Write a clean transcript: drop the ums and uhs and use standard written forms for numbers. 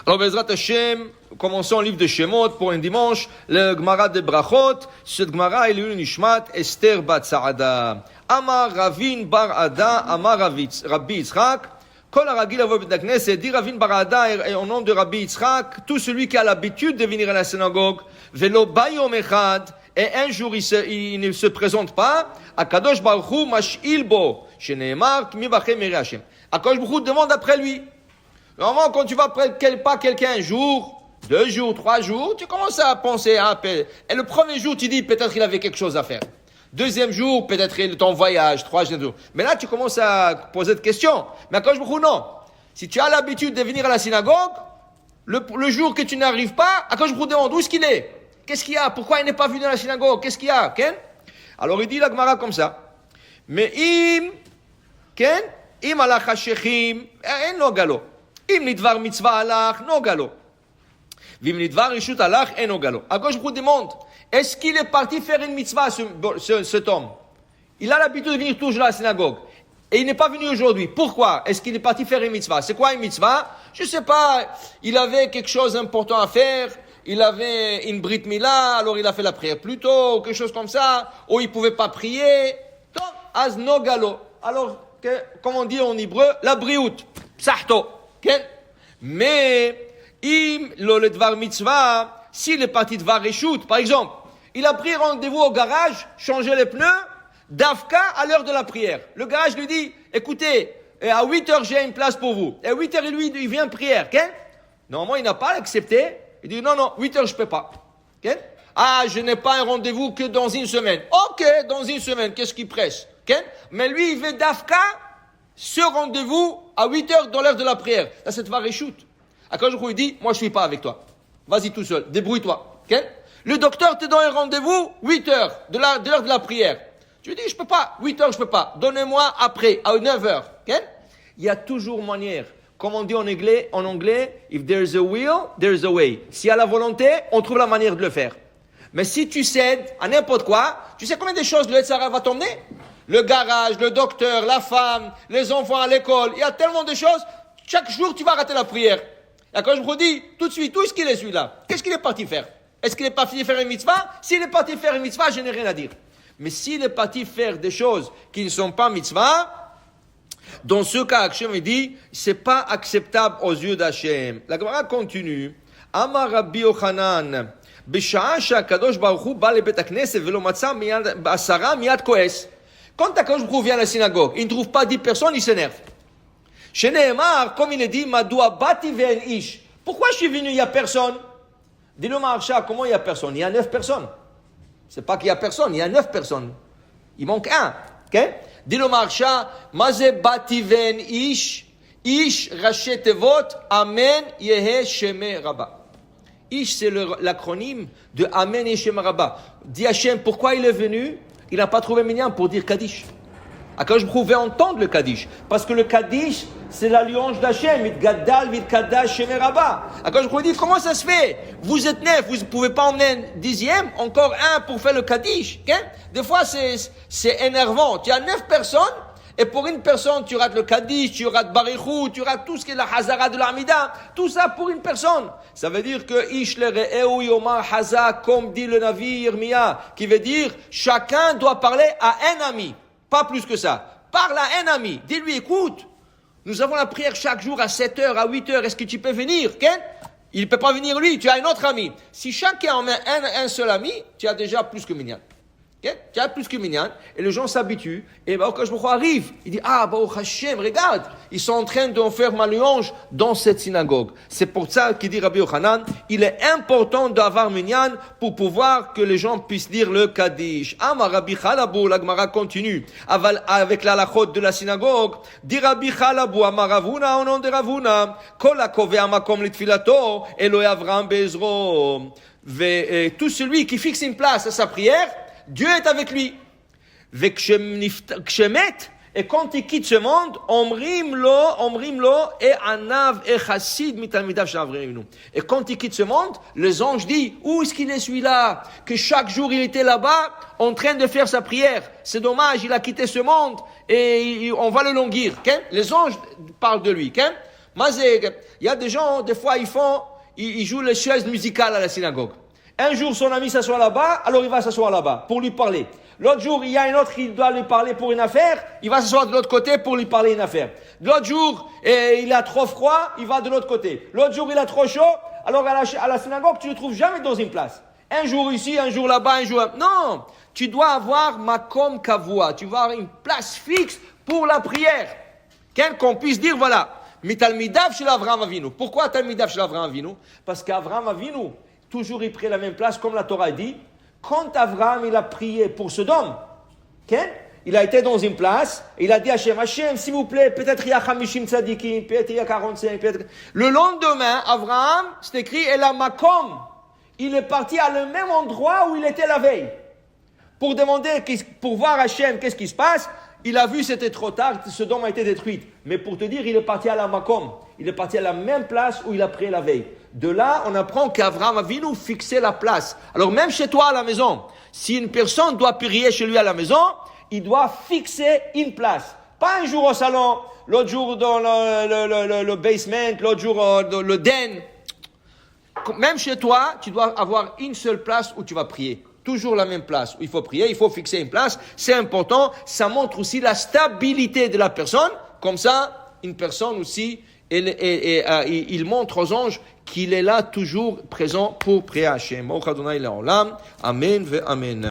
Alors, Bezrat Hashem, commençons le livre de Shemot pour un dimanche, le Gemara de Brachot. Cette Gemara, il est une Nishmat, Esther Bat Saada. Amar Ravin Bar Ada, Amar Rabbi Yitzchak. Kol Aragil Avo Bet Knesset, dit Ravin Bar Ada, au nom de Rabbi Yitzchak, tout celui qui a l'habitude de venir à la synagogue, Velo Bayom Echad, et un jour il ne se présente pas, Akadosh Baruch Hu Mash'il Bo, Sheneemar, Kmi Bachem Eri Hashem. Akadosh Baruch Hu demande après lui. Normalement, quand tu vas pas quelqu'un un jour, 2 jours, 3 jours, tu commences à penser, et le premier jour, tu dis, peut-être qu'il avait quelque chose à faire. Deuxième jour, peut-être il est en voyage, 3e jour. Mais là, tu commences à poser des questions. Mais quand je vous dis non, si tu as l'habitude de venir à la synagogue, le jour que tu n'arrives pas, quand je vous demande où est-ce qu'il est? Qu'est-ce qu'il y a? Pourquoi il n'est pas venu à la synagogue? Qu'est-ce qu'il y a? Ken? Alors il dit la Gemara comme ça. Mais im alach hashechim, en no galo. Im nidvar mitzvah alach, no galo. Vim nidvar rishut alach, en no galo. À gauche, je vous demande, est-ce qu'il est parti faire une mitzvah, cet homme? Il a l'habitude de venir toujours à la synagogue. Et il n'est pas venu aujourd'hui. Pourquoi? Est-ce qu'il est parti faire une mitzvah? C'est quoi une mitzvah? Je ne sais pas. Il avait quelque chose d'important à faire. Il avait une brit mila, alors il a fait la prière plus tôt, ou quelque chose comme ça. Ou il ne pouvait pas prier. Donc, az no galo. Alors, comme on dit en hébreu, la briout. Psahto. Mais, im lo le dvar mitzvah, s'il est parti de Vareshut, par exemple, il a pris rendez-vous au garage, changé les pneus, d'Afka à l'heure de la prière. Le garage lui dit, écoutez, à 8h j'ai une place pour vous. Et à 8h, il vient prière. Normalement, il n'a pas accepté. Il dit, non, 8h je peux pas. Je n'ai pas un rendez-vous que dans une semaine. Ok, dans une semaine, qu'est-ce qui presse? Mais lui, il veut d'Afka, ce rendez-vous à 8h dans l'heure de la prière. Là, c'est Vareshut. Quand je lui dis, moi je suis pas avec toi. Vas-y tout seul, débrouille-toi. Le docteur te donne un rendez-vous 8h de l'heure de la prière. Tu lui dis, je peux pas, 8h je peux pas. Donnez-moi après, à 9h. Il y a toujours manière. Comme on dit en anglais, if there's a will, there's a way. S'il y a la volonté, on trouve la manière de le faire. Mais si tu cèdes à n'importe quoi, tu sais combien de choses le Yetzirah va t'emmener? Le garage, le docteur, la femme, les enfants à l'école. Il y a tellement de choses. Chaque jour, tu vas rater la prière. Et quand je vous dis, tout de suite, où est-ce qu'il est celui-là? Qu'est-ce qu'il est parti faire? Est-ce qu'il est parti faire une mitzvah? S'il est parti faire une mitzvah, je n'ai rien à dire. Mais s'il est parti faire des choses qui ne sont pas mitzvah, dans ce cas, Hachem me dit, c'est pas acceptable aux yeux d'Hachem. La Gemara continue. Amar Rabbi Yochanan, B'sha'a she'akadosh baruch hu ba lebet hakneset velo matza asara miyad koes. Quand Akadosh Baruch Hu vient à la synagogue, il ne trouve pas 10 personnes, il s'énerve. Chez Nehemar, comme il est dit, Madoua bati ve'en ish. Pourquoi je suis venu, il n'y a personne? Dis-le Maharsha, comment il n'y a personne? Il y a 9 personnes. C'est pas qu'il y a personne, il y a 9 personnes. Il manque un. Dis-le Maharsha, Maze bati ve'en ish, ish rachet tevot, amen yehe sheme rabba. Ish, c'est l'acronyme de amen yehe sheme rabba. Dis Hachem, pourquoi il est venu? Il n'a pas trouvé minyan pour dire Kaddish. Quand je pouvais entendre le Kaddish, parce que le Kaddish, c'est la louange d'Hachem, mit gaddal, mit kaddash, sheme rabba. Quand je pouvais dire, comment ça se fait? Vous êtes 9, vous ne pouvez pas emmener un 10e, encore un pour faire le Kaddish. Des fois, c'est énervant. Tu as 9 personnes, et pour une personne, tu rates le Kaddish, tu rates Barichou, tu rates tout ce qui est la Hazara de l'Amida. Tout ça pour une personne. Ça veut dire que Ish le re'eu yomar haza, comme dit le Navi Yirmiya, qui veut dire, chacun doit parler à un ami. Pas plus que ça. Parle à un ami. Dis-lui, écoute, nous avons la prière chaque jour à 7h, à 8h. Est-ce que tu peux venir? Il ne peut pas venir lui, tu as un autre ami. Si chacun en a un seul ami, tu as déjà plus que minyan. Tu as plus que minyan, et les gens s'habituent, et quand Akadosh Baruch Hu arrive, il dit, Baruch Hashem, regarde, ils sont en train de faire ma louange dans cette synagogue. C'est pour ça qu'il dit Rabbi Yochanan, il est important d'avoir minyan pour pouvoir que les gens puissent dire le Kaddish. Amar Rabbi Chalabou, la Gemara continue, avec la halachot de la synagogue, dit Rabbi Chalabou, Amar Ravuna, au nom de Ravuna, Kol hakoveh makom litfilato, Eloi Avram Bezro. Tout celui qui fixe une place à sa prière, Dieu est avec lui. Et quand il quitte ce monde, omrim lo et anav et chassid mitalmidav shavreinu. Et quand il quitte ce monde, les anges disent, où est-ce qu'il est celui-là? Que chaque jour il était là-bas, en train de faire sa prière. C'est dommage, il a quitté ce monde, et on va le languir. Les anges parlent de lui. Il y a des gens, des fois, ils jouent les chaises musicales à la synagogue. Un jour, son ami s'assoit là-bas, alors il va s'asseoir là-bas pour lui parler. L'autre jour, il y a un autre qui doit lui parler pour une affaire, il va s'asseoir de l'autre côté pour lui parler une affaire. L'autre jour, il a trop froid, il va de l'autre côté. L'autre jour, il a trop chaud, alors à la synagogue, tu ne le trouves jamais dans une place. Un jour ici, un jour là-bas, un jour là-bas. Non, tu dois avoir makom kavua, tu dois avoir une place fixe pour la prière. Qu'on puisse dire, voilà, mitalmidav shel Avraham Avinu. Pourquoi talmidav shel Avraham Avinu? Parce qu'Avraham Avinu, toujours il prie la même place, comme la Torah dit. Quand Avraham il a prié pour Sodome, il a été dans une place, et il a dit à Hachem, s'il vous plaît, peut-être il y a 50 tzadikim, peut-être il y a 45, peut-être. Le lendemain, Avraham, c'est écrit, et la makom, il est parti à le même endroit où il était la veille. Pour demander, pour voir Hachem, qu'est-ce qui se passe. Il a vu, c'était trop tard, Sodome a été détruite. Mais pour te dire, il est parti à la makom. Il est parti à la même place où il a prié la veille. De là, on apprend qu'Avraham Avinu fixait la place. Alors même chez toi à la maison, si une personne doit prier chez lui à la maison, il doit fixer une place. Pas un jour au salon, l'autre jour dans le basement, l'autre jour dans le den. Même chez toi, tu dois avoir une seule place où tu vas prier. Toujours la même place où il faut prier, il faut fixer une place. C'est important, ça montre aussi la stabilité de la personne. Comme ça, une personne aussi, il montre aux anges qu'il est là toujours présent pour prier à Hachem. Amen ve amen.